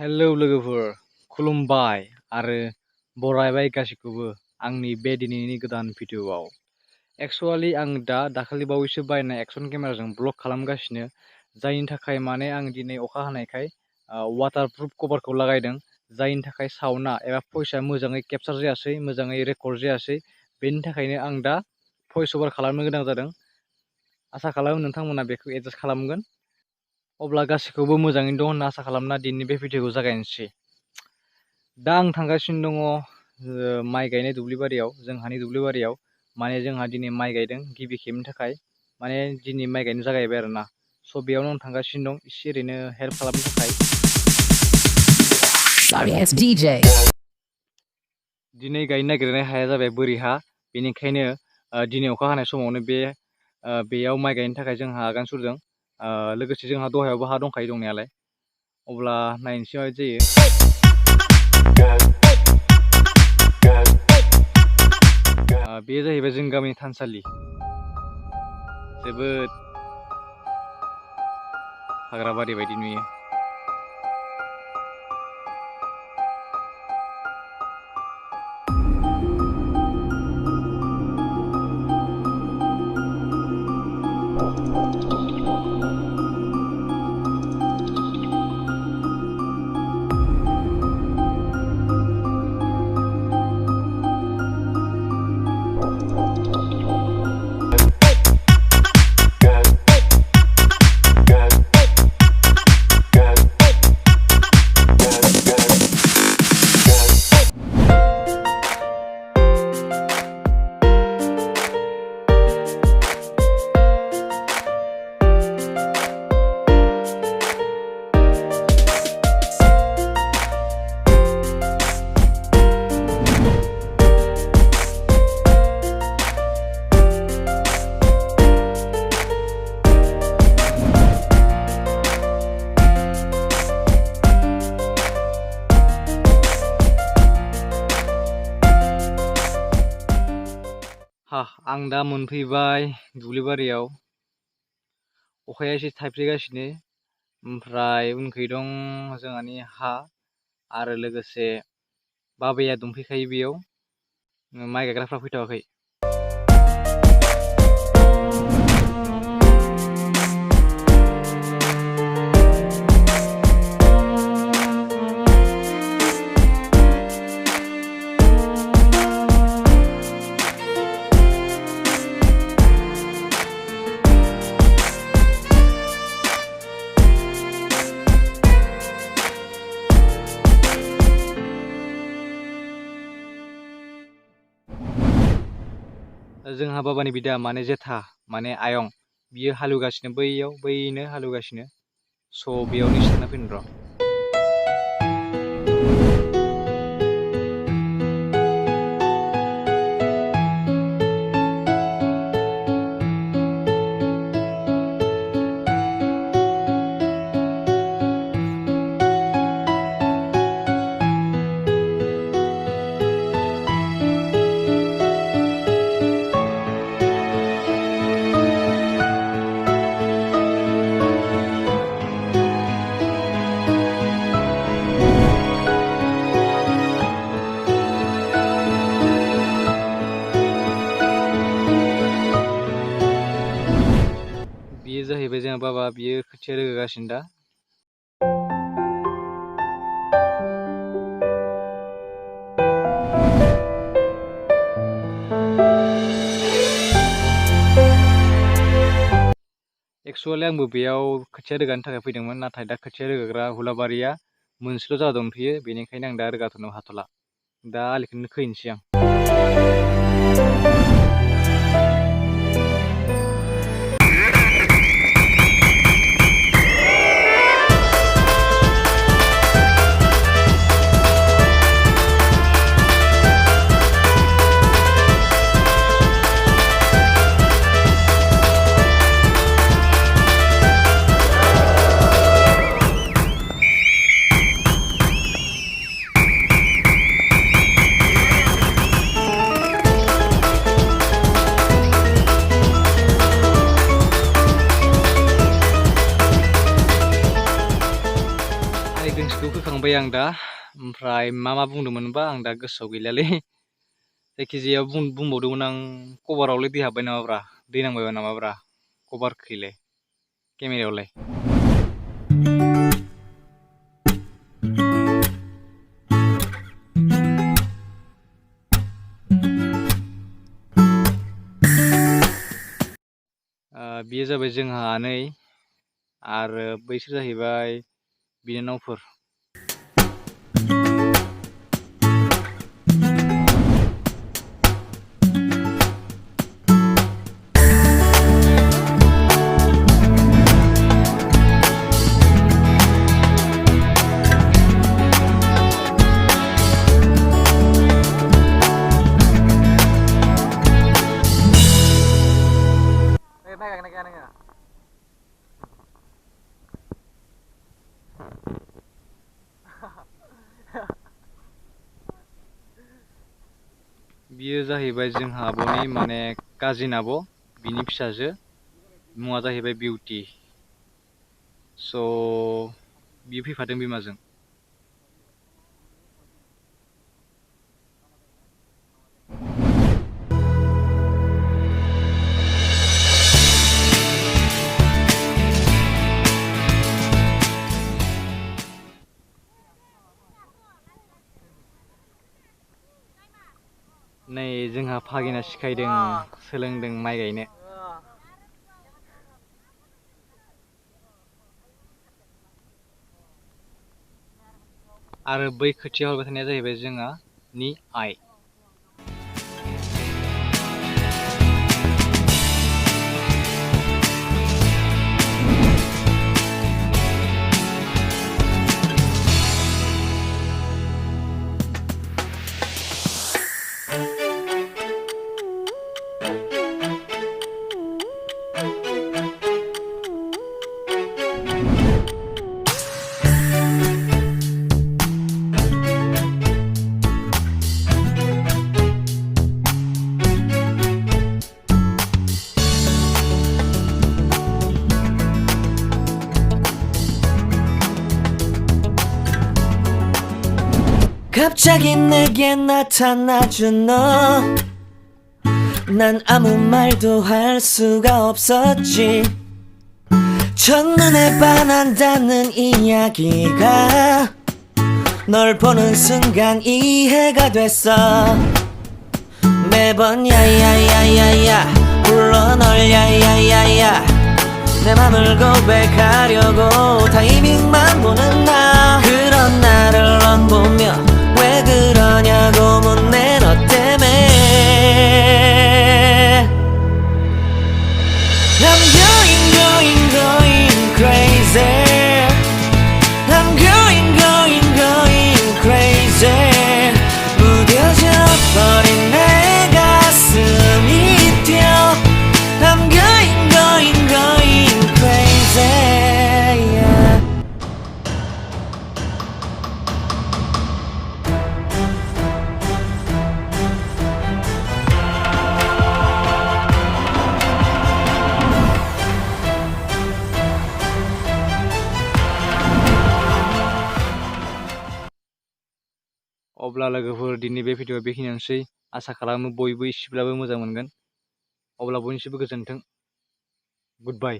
Hello लोगोफोर, खुलुमबाय आरो बरायबाय गासैखौबो आंनि बे दिनैनि गोदान भिडिअ'आव। एक्चुअलि आं दाखालि बावैसो बायनाय एक्सन केमेराजों ब्लग खालामगासिनो, जायनि थाखाय माने आं दिनै अखा हानायखाय वाटारप्रुफ कभारखौ लागायदों, जायनि थाखाय साउन्डआ एबा भइसआ मोजाङै केपचार जायासै, मोजाङै रेकर्ड जायासै। बेनि थाखायनो आं दा भइस ओभार खालामनो गोनां जादों। आसा खालामो नोंथांमोना बेखौ एडजास्ट खालामगोन। अब्ला गासैखौबो मोजाङैनो दं होनना आसा खालामना दिनैनि बे भिडिअ'खौ जागायनोसै। दा आं थांगासिनो दङ माइ गायनाय दुब्लिबारियाव, जोंहानि दुब्लिबारियाव। माने जोंहा दिनै माइ गायदों गिबि खेबनि थाखाय, माने दिनै माइ गायनो जागायबाय आरोना। स' बेयावनो आं थांगासिनो दं एसे ओरैनो हेल्प खालामनो थाखाय। दिनै गायनो नागिरनाय हाया जाबाय बोरि हा, बेनिखायनो दिनै अखा हानाय समावनो बेयाव माइ गायनो थाखाय जोंहा आगान सुरदों। लोगोसे जोंहा दहायावबो हा दंखायो दंनायालाय। अब्ला नायनोसै माबायदि जायो। बेयो जाहैबाय जोंनि गामिनि थानसालि। जोबोद हाग्राबारि बायदि नुयो। आं दा मोनफैबाय दुब्लिबारियाव। अखाया एसे थाइफ्रिगासिनो, ओमफ्राय उनखै दं जोंहानि हा, आरो लोगोसे बाबाया दंफैखायो बेयाव। माइ गायग्राफ्रा फैथ'वाखै। जोंहा बाबानि बिदा माने जेथा माने आयं, बियो हालेवगासिनो बैनो हालेवगासिनो। स' बेयावनो एसे थांना फैनो र'। बियो जाहैबाय जोंहा बाबा, बियो खोथिया रोगागासिनो दा। एक्चुअलि आंबो बेयाव खोथिया रोगानो थाखाय फैदोंमोन, नाथाय दा खोथिया रोगाग्रा हुलाबारिया मोनसेल' जाना दंथ'यो, बेनिखायनो आं दा रोगाथ'नो हाथ'ला। दा आलिखौनो खोहैनोसै आं। जाखांबाय आं दा। ओमफ्राय मा बुंदोंमोनबा आं दा गोसोआव गैलालै। जायखिजाया बुंबावदोंमोन आं कभारावलाय दै हाबबाय नामाब्रा, दै नांबाय नामाब्रा कभारखैलाय, केमेरायावलाय। बियो जाबाय जोंहा आनै आरो बैसोर जाहैबाय बिनानावफोर। बियो जाहैबाय जोंहा आब'नि माने काजिन आब', बिनि फिसाजो, मुङा जाहैबाय बिउटि। स' बियो फैफादों बिमाजों। नै जोंहा फागिना सिखायदों, सोलोंदों माइ गायनो। आरो बै खोथिया हरबाय थानाया जाहैबाय जोंहानि आइ। 갑자기 내게 나타나준 너, 난 아무 말도 할 수가 없었지. 첫눈에 반한다는 이야기가 널 보는 순간 이해가 됐어. 매번 야야야야야 불러 널 야야야야, 내 맘을 고백하려고 타이밍만 보는 나. 그런 나를 넌 보며 왜 그러냐고 묻네, 너 때문에. I'm going crazy. I'm going crazy. 무뎌져 버린 내 가슴이 뛰어. I'm going crazy, yeah. अब्ला लोगोफोर दिनै बे भिडिअआ बेखिनियानोसै। आसा खालामो बयबो एसेब्लाबो मोजां मोनगोन। अब्ला बयनिसिमबो गोजोन्थों। गुड बाय।